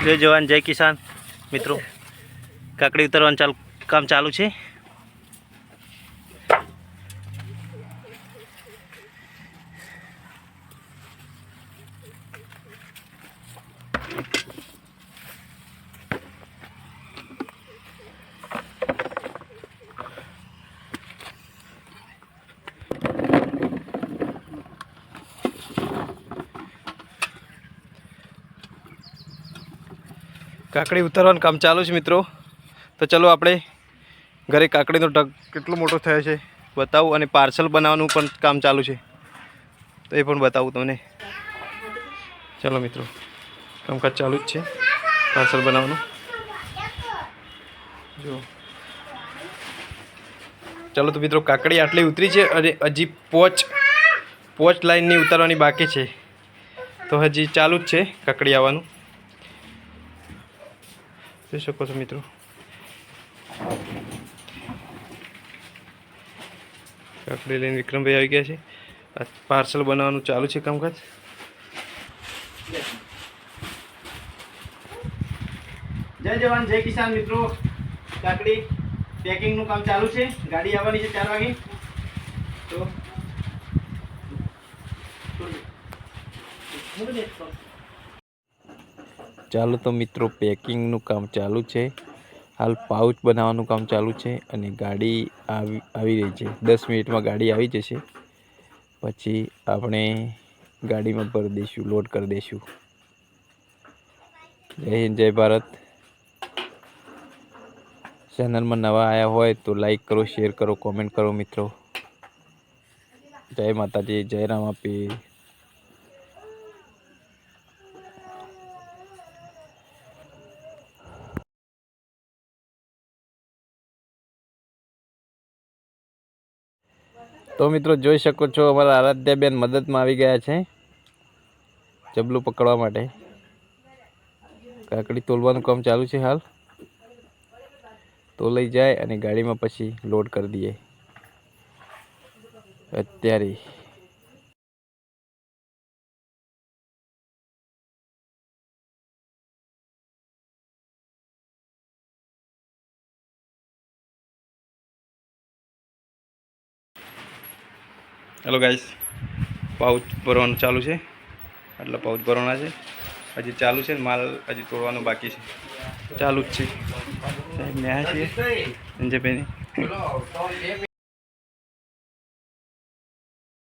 जय जवान जय किसान मित्रों, काकड़ी उतरवा काम चालू है। काकड़ी उतरવાનું काम चालू है मित्रों। तो चलो આપણે घरे કાકડીનો ઢગ કેટલો મોટો થયો છે બતાવું, અને પાર્સલ બનાવવાનું પણ કામ ચાલુ છે તો એ પણ બતાવું તમને। चलो मित्रों, કામકાજ ચાલુ જ છે પાર્સલ બનાવવાનું। જો चलो तो मित्रों, કાકડી આટલી ઉતરી છે અને હજી પોચ લાઈનની ઉતારવાની બાકી છે, તો હજી ચાલુ જ છે કાકડી આવવાનું। જોઈ શકો છો મિત્રો, કાકડી લઈને વિક્રમભાઈ આવી ગયા છે। આ પાર્સલ બનાવવાનું ચાલુ છે કામકાજ। जय जवान जय किसान मित्रों, काकड़ी पेकिंग નું કામ ચાલુ છે। ગાડી આવવાની છે 4 વાગે। ચાલો તો મિત્રો, પેકિંગ નું કામ ચાલુ છે। हाल पाउच बनावવાનું काम चालू है અને ગાડી આવી રહી છે। 10 મિનિટમાં ગાડી આવી જશે, પછી આપણે ગાડીમાં ભરી દઈશું, લોડ કરી દઈશું। जय हिंद जय भारत। चैनल में नवा आया हो तो लाइक करो, शेयर करो, कमेंट करो मित्रों। जय माता जी, जय रामापीर। तो मित्रों જોઈ શકો છો, અમારા આરાધ્યાબેન મદદમાં આવી ગયા છે જબલું પકડવા માટે। કાકડી તોલવાનું કામ ચાલુ છે હાલ। તોલાઈ જાય અને ગાડીમાં પછી લોડ કરી દઈએ અત્યારે। हेलो गाइस, पाउच भरवानुं चालू है। आटला पाउच भरवाना है, हजी चालू है। माल हजी तोड़वानो बाकी है, चालू ज छे। साहेब न्याय छे संजयभाई।